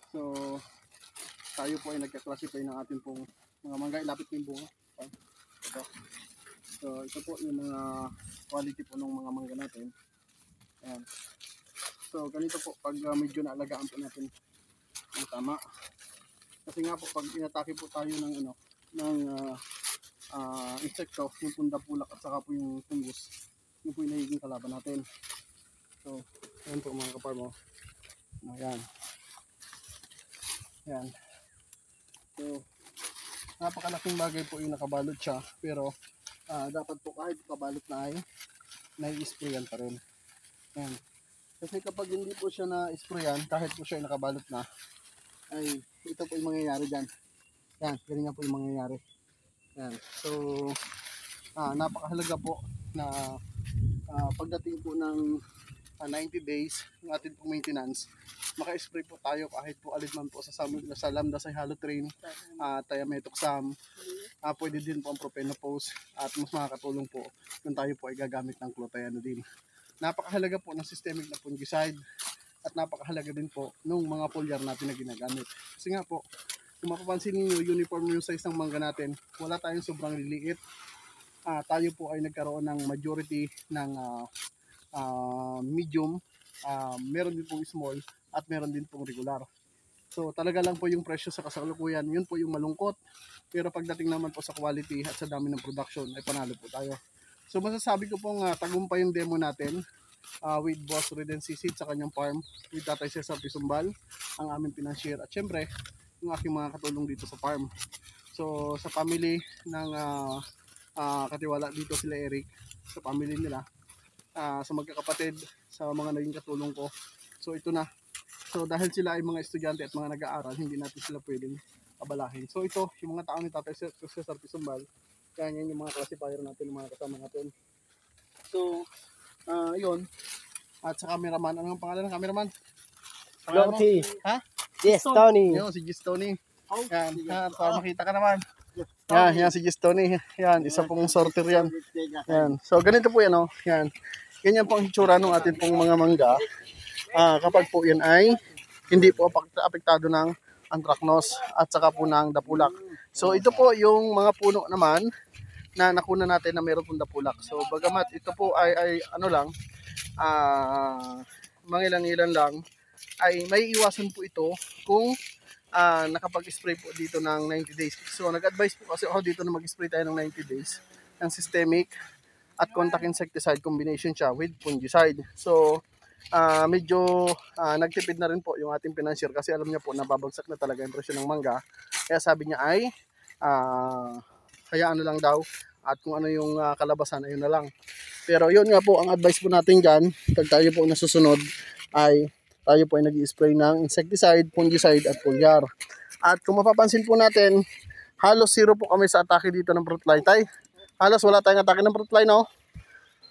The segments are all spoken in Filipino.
So tayo po ay nagka-classify ng ating pong mga mangga. Ilapit po yung bunga. Ito. So ito po yung mga quality po ng mga mangga natin. Ayan. So ganito po pag medyo naalagaan po natin ang tama. Kasi nga po pag inatake po tayo ng insekto, yung pundapulak at saka po yung fungus, yun po yung nagiging kalaban natin. So ayan po mga kaparmo. Ayan. Ayan. So napakalaking bagay po yung nakabalot siya, pero dapat po kahit kabalot na ay nai-sprayan pa rin. Ayan. Kasi kapag hindi po siya na-sprayan, kahit po siya ay nakabalot na, ay ito po yung mangyayari dyan. Yan, ganyan po yung mangyayari. Yan. So napakahalaga po na pagdating po ng 90 days ng ating pong maintenance, maka-spray po tayo kahit po alinman po sa lambda sa halotrain, thiamethoxam, pwede din po ang propenopos, at mas makakatulong po kung tayo po ay gagamit ng chlorothianidin. Napakahalaga po ng systemic na fungicide at napakahalaga din po nung mga foliar natin na ginagamit. Kasi nga po, kung mapapansin niyo, uniform yung size ng mangga natin, wala tayong sobrang liliit. Tayo po ay nagkaroon ng majority ng medium, meron din pong small at meron din pong regular. So talaga lang po yung presyo sa kasalukuyan, yun po yung malungkot. Pero pagdating naman po sa quality at sa dami ng production, ay panalo po tayo. So masasabi ko pong tagumpay yung demo natin with Boss Redency Seed sa kanyang farm, with Tatay Cesar Pisumbal, ang aming financier, at syempre yung aking mga katulong dito sa farm. So sa family ng katiwala dito sila Eric, sa family nila, sa magkakapatid, sa mga naging katulong ko. So ito na. So dahil sila ay mga estudyante at mga nag-aaral, hindi natin sila pwedeng abalahin. So ito, yung mga tao ni Tatay Cesar Pisumbal, kaya yan yung mga classifier natin, yung mga kasama natin. So yun. At sa cameraman, anong pangalan ng cameraman? Loki. Ha? Yes, Tony. Yun, si Gis Tony. Yan, para makita ka naman. Yan si Gis Tony. Yan, isa pong sorter yan. Yan. So ganito po yan, oh. Yan. Ganyan po ang hitsura ng atin pong mga mangga. Kapag po yan ay hindi po apektado ng anthracnose at saka po ng dapulak. So ito po yung mga puno naman na nakuna natin na meron pong dapulak. So bagamat ito po ay ano lang, mangilan-ilan lang, ay may iwasan po ito kung nakapag-spray po dito ng 90 days. So nag-advise po kasi ako dito na mag-spray tayo ng 90 days ng systemic at contact insecticide combination siya with fungicide. So medyo nagtipid na rin po yung ating financier kasi alam niya po na babagsak na talaga yung presyo ng mangga. Kaya sabi niya ay hayaan na lang daw at kung ano yung kalabasan ayun na lang. Pero yun nga po ang advice po natin dyan pag tayo po nasusunod ay tayo po ay nag-i-spray ng insecticide, fungicide at foliar. At kung mapapansin po natin, halos zero po kami sa atake dito ng fruit fly. Halos wala tayong atake ng fruit fly, no?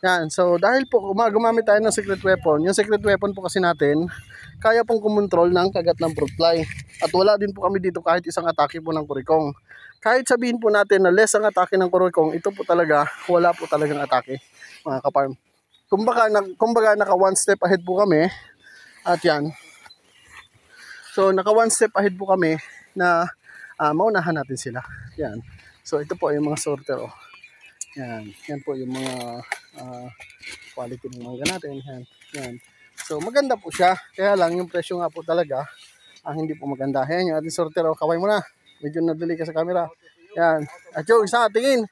Yan, so dahil po gumamit tayo ng secret weapon, yung secret weapon po kasi natin, kaya pong kumontrol ng kagat ng fruit fly. At wala din po kami dito kahit isang atake po ng kurikong. Kahit sabihin po natin na less ang atake ng kurikong, ito po talaga, wala po talagang atake, mga kaparm. Kumbaga naka one step ahead po kami. At yan. So naka one step ahead po kami na maunahan natin sila. Yan. So ito po yung mga sorter, oh. Yan. Yan po yung mga quality ng mangga natin. Yan. Yan. So maganda po siya. Kaya lang yung presyo nga po talaga ang hindi po maganda. Yan yung ating sorter, oh. Kaway mo na. Medyo nadali ka sa camera. Yan. At yung isa, tingin.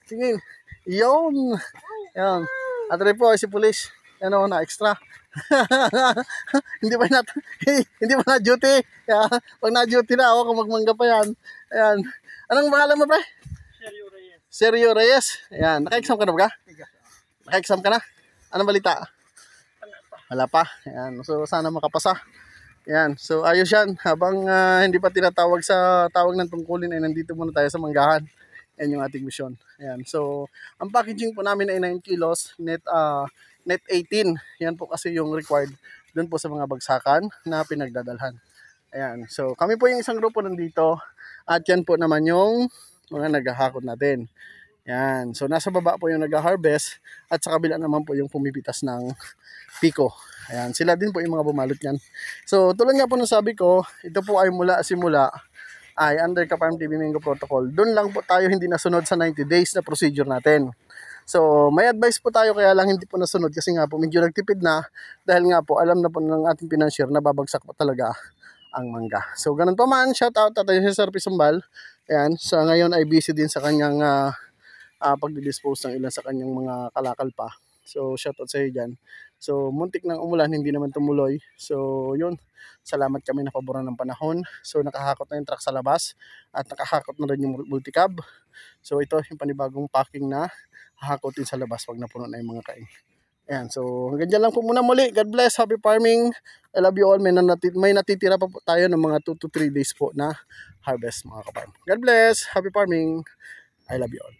Tingin. Yun. Yan. At rin po si police. Yan, oh, na extra. hindi pa na duty. Kaya, pag na duty na ako, kung magmangga pa yan. Ayan. Anong pangalan mo, pre? Sergio Reyes. Ayan. Naka-exam ka na ba? Naka-exam ka na? Anong balita? Wala pa. Ayan. So sana makapasa. Ayan. So ayos yan. Habang hindi pa tinatawag sa tawag ng tungkulin ay nandito muna tayo sa manggahan. Yan yung ating mission. Ayan. So ang packaging po namin ay 9 kilos. Net 18. Yan po kasi yung required doon po sa mga bagsakan na pinagdadalhan. Ayan. So kami po yung isang grupo nandito. At yan po naman yung mga naghahakot natin. Yan. So nasa baba po yung nag-harvest at sa kabila naman po yung pumipitas ng piko. Ayan, sila din po yung mga bumalot yan. So tulad nga po ng sabi ko, ito po ay mula simula ay under Ka-Farm TV Mingo Protocol. Doon lang po tayo hindi nasunod sa 90 days na procedure natin. So may advice po tayo kaya lang hindi po nasunod kasi nga po medyo nagtipid na dahil nga po alam na po ng ating financier na babagsak po talaga ang mangga. So ganun pa man, shout out tayo si Sir Pisumbal. Ayan, sa ngayon ay busy din sa kanyang pagdi-dispose ng ilan sa kanyang mga kalakal pa. So shout out sa iyo dyan. So muntik nang umulan, hindi naman tumuloy. So yun, salamat kami na paboran ng panahon. So nakahakot na yung truck sa labas at nakahakot na rin yung multicab. So ito yung panibagong packing na hahakotin sa labas pag napuno na yung mga kain. Ayan, so hanggang dyan lang po muna muli. God bless, happy farming. I love you all. May natitira pa po tayo ng mga 2 to 3 days po na harvest mga kaparm. God bless, happy farming. I love you all.